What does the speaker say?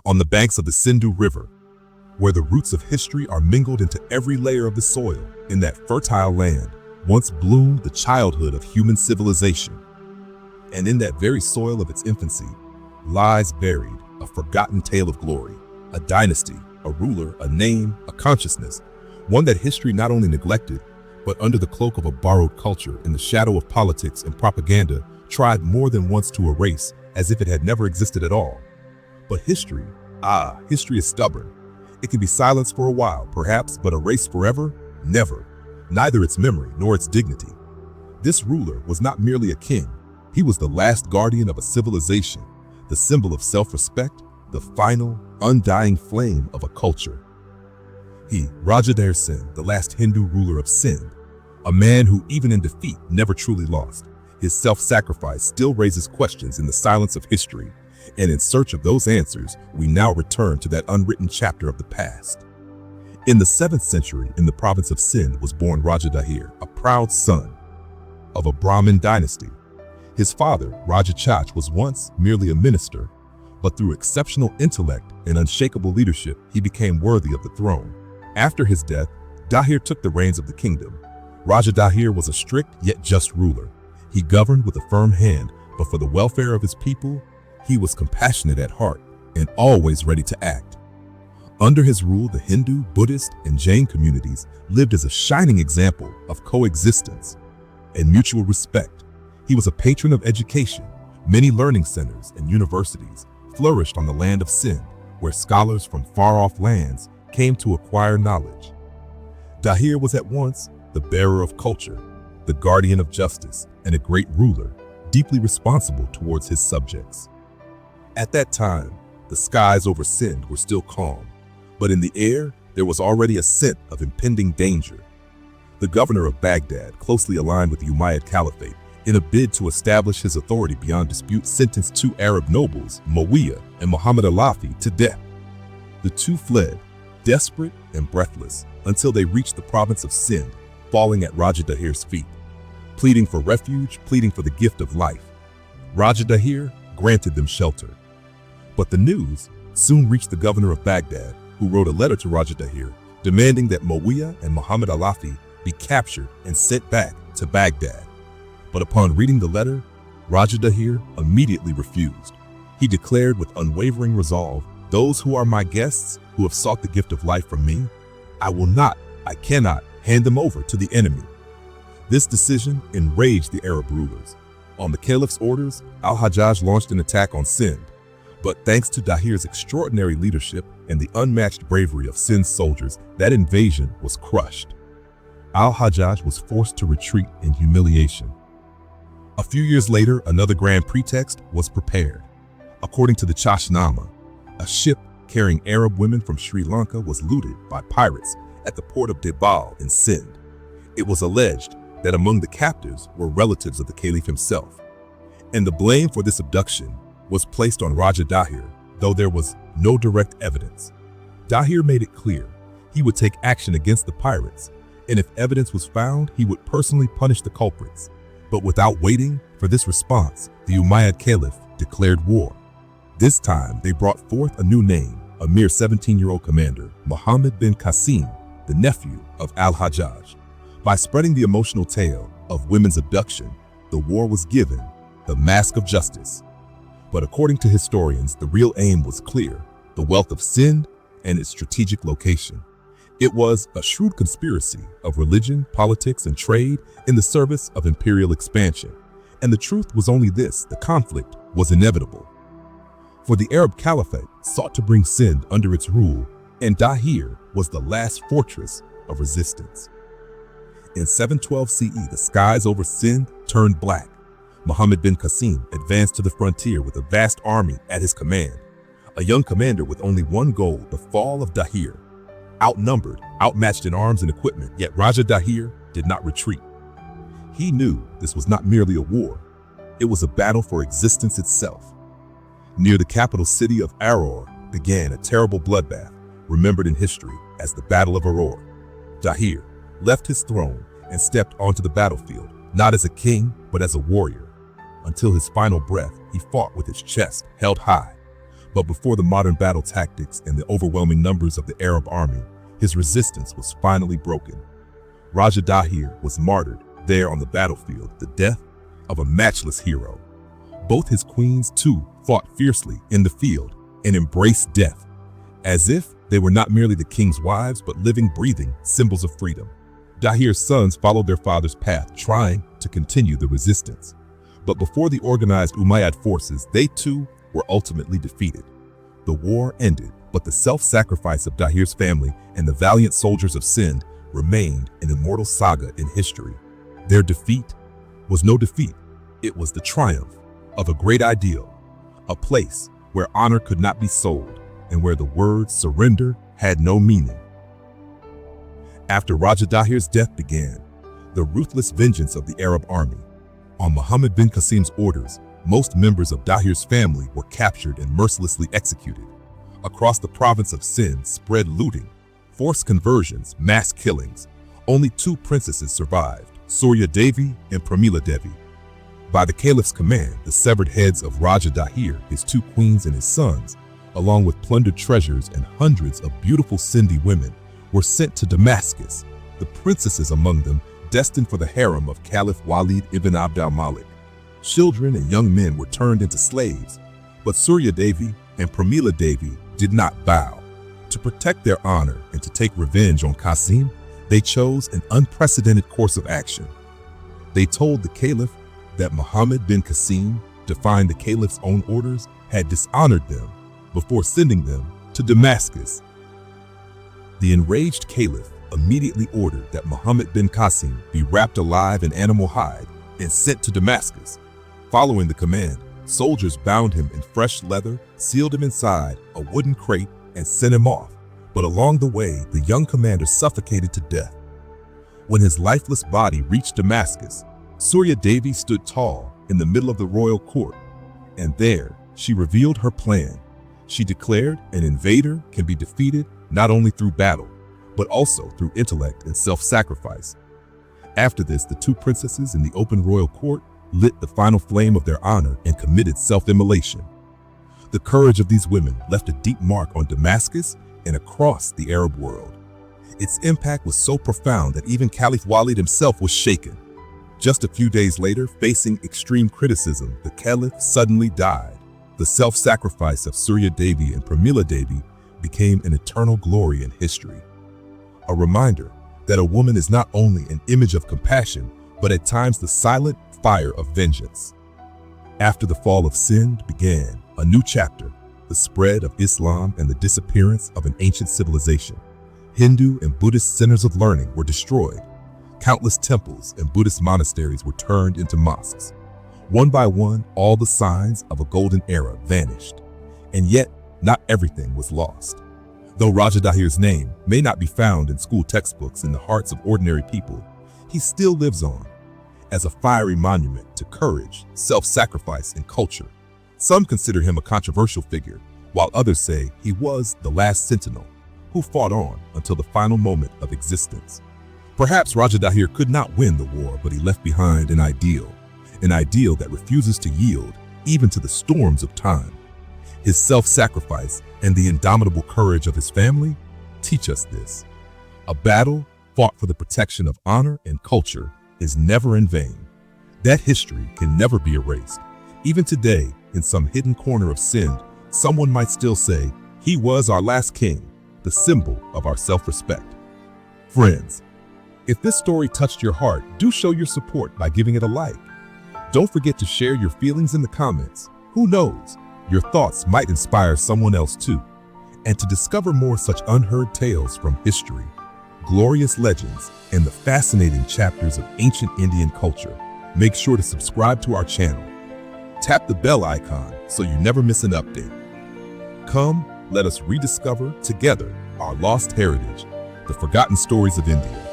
on the banks of the Sindh River, where the roots of history are mingled into every layer of the soil. In that fertile land once bloomed the childhood of human civilization. And in that very soil of its infancy lies buried a forgotten tale of glory, a dynasty, a ruler, a name, a consciousness, one that history not only neglected, but under the cloak of a borrowed culture, in the shadow of politics and propaganda, tried more than once to erase as if it had never existed at all. But history is stubborn. It can be silenced for a while, perhaps, but erased forever? Never. Neither its memory nor its dignity. This ruler was not merely a king. He was the last guardian of a civilization, the symbol of self-respect, the final, undying flame of a culture. He, Raja Dahir, the last Hindu ruler of Sindh, a man who even in defeat never truly lost. His self-sacrifice still raises questions in the silence of history, and in search of those answers, we now return to that unwritten chapter of the past. In the 7th century, in the province of Sindh, was born Raja Dahir, a proud son of a Brahmin dynasty. His father, Raja Chach, was once merely a minister, but through exceptional intellect and unshakable leadership, he became worthy of the throne. After his death, Dahir took the reins of the kingdom. Raja Dahir was a strict yet just ruler. He governed with a firm hand, but for the welfare of his people, he was compassionate at heart and always ready to act. Under his rule, the Hindu, Buddhist, and Jain communities lived as a shining example of coexistence and mutual respect. He was a patron of education. Many learning centers and universities flourished on the land of Sindh, where scholars from far-off lands came to acquire knowledge. Dahir was at once the bearer of culture, the guardian of justice, and a great ruler, deeply responsible towards his subjects. At that time, the skies over Sindh were still calm, but in the air, there was already a scent of impending danger. The governor of Baghdad, closely aligned with the Umayyad Caliphate, in a bid to establish his authority beyond dispute, sentenced 2 Arab nobles, Muawiya and Muhammad Alafi, to death. The 2 fled, desperate and breathless, until they reached the province of Sindh, falling at Raja Dahir's feet, pleading for refuge, pleading for the gift of life. Raja Dahir granted them shelter. But the news soon reached the governor of Baghdad, who wrote a letter to Raja Dahir demanding that Muawiya and Muhammad Alafi be captured and sent back to Baghdad. But upon reading the letter, Raja Dahir immediately refused. He declared with unwavering resolve, "Those who are my guests, who have sought the gift of life from me, I cannot hand them over to the enemy." This decision enraged the Arab rulers. On the caliph's orders, Al-Hajjaj launched an attack on Sindh. But thanks to Dahir's extraordinary leadership and the unmatched bravery of Sindh's soldiers, that invasion was crushed. Al-Hajjaj was forced to retreat in humiliation. A few years later, another grand pretext was prepared. According to the Chashnama, a ship carrying Arab women from Sri Lanka was looted by pirates at the port of Debal in Sindh. It was alleged that among the captives were relatives of the caliph himself, and the blame for this abduction was placed on Raja Dahir, though there was no direct evidence. Dahir made it clear he would take action against the pirates, and if evidence was found, he would personally punish the culprits. But without waiting for this response, the Umayyad Caliph declared war. This time, they brought forth a new name, a mere 17-year-old commander, Muhammad bin Qasim, the nephew of Al-Hajjaj. By spreading the emotional tale of women's abduction, the war was given the mask of justice. But according to historians, the real aim was clear: the wealth of Sindh and its strategic location. It was a shrewd conspiracy of religion, politics, and trade in the service of imperial expansion. And the truth was only this: the conflict was inevitable. For the Arab Caliphate sought to bring Sindh under its rule, and Dahir was the last fortress of resistance. In 712 CE, the skies over Sindh turned black. Muhammad bin Qasim advanced to the frontier with a vast army at his command. A young commander with only one goal: the fall of Dahir. Outnumbered, outmatched in arms and equipment, yet Raja Dahir did not retreat. He knew this was not merely a war. It was a battle for existence itself. Near the capital city of Aror began a terrible bloodbath, remembered in history as the Battle of Aror. Dahir left his throne and stepped onto the battlefield, not as a king, but as a warrior. Until his final breath, he fought with his chest held high. But before the modern battle tactics and the overwhelming numbers of the Arab army, his resistance was finally broken. Raja Dahir was martyred there on the battlefield, the death of a matchless hero. Both his queens, too, fought fiercely in the field and embraced death, as if they were not merely the king's wives, but living, breathing symbols of freedom. Dahir's sons followed their father's path, trying to continue the resistance. But before the organized Umayyad forces, they too were ultimately defeated. The war ended, but the self-sacrifice of Dahir's family and the valiant soldiers of Sindh remained an immortal saga in history. Their defeat was no defeat. It was the triumph of a great ideal, a place where honor could not be sold and where the word surrender had no meaning. After Raja Dahir's death began the ruthless vengeance of the Arab army. On Muhammad bin Qasim's orders, most members of Dahir's family were captured and mercilessly executed. Across the province of Sindh spread looting, forced conversions, mass killings. Only 2 princesses survived, Surya Devi and Pramila Devi. By the caliph's command, the severed heads of Raja Dahir, his 2 queens and his sons, along with plundered treasures and hundreds of beautiful Sindhi women, were sent to Damascus, the princesses among them destined for the harem of Caliph Walid ibn Abd al-Malik. Children and young men were turned into slaves, but Surya Devi and Pramila Devi did not bow. To protect their honor and to take revenge on Qasim, they chose an unprecedented course of action. They told the caliph that Muhammad bin Qasim, defying the caliph's own orders, had dishonored them before sending them to Damascus. The enraged caliph immediately ordered that Muhammad bin Qasim be wrapped alive in animal hide and sent to Damascus. Following the command, soldiers bound him in fresh leather, sealed him inside a wooden crate, and sent him off. But along the way, the young commander suffocated to death. When his lifeless body reached Damascus, Surya Devi stood tall in the middle of the royal court, and there she revealed her plan. She declared an invader can be defeated not only through battle, but also through intellect and self-sacrifice. After this, the 2 princesses in the open royal court lit the final flame of their honor and committed self-immolation. The courage of these women left a deep mark on Damascus and across the Arab world. Its impact was so profound that even Caliph Walid himself was shaken. Just a few days later, facing extreme criticism, the caliph suddenly died. The self-sacrifice of Surya Devi and Pramila Devi became an eternal glory in history. A reminder that a woman is not only an image of compassion, but at times the silent fire of vengeance. After the fall of Sindh began a new chapter, the spread of Islam and the disappearance of an ancient civilization. Hindu and Buddhist centers of learning were destroyed. Countless temples and Buddhist monasteries were turned into mosques. One by one, all the signs of a golden era vanished. And yet, not everything was lost. Though Raja Dahir's name may not be found in school textbooks in the hearts of ordinary people, he still lives on as a fiery monument to courage, self-sacrifice, and culture. Some consider him a controversial figure, while others say he was the last sentinel who fought on until the final moment of existence. Perhaps Raja Dahir could not win the war, but he left behind an ideal that refuses to yield even to the storms of time. His self-sacrifice and the indomitable courage of his family teach us this. A battle fought for the protection of honor and culture is never in vain. That history can never be erased. Even today, in some hidden corner of Sindh, someone might still say, "He was our last king," the symbol of our self-respect. Friends, if this story touched your heart, do show your support by giving it a like. Don't forget to share your feelings in the comments. Who knows, your thoughts might inspire someone else too. And to discover more such unheard tales from history, glorious legends, and the fascinating chapters of ancient Indian culture, make sure to subscribe to our channel. Tap the bell icon so you never miss an update. Come, let us rediscover together our lost heritage, the forgotten stories of India.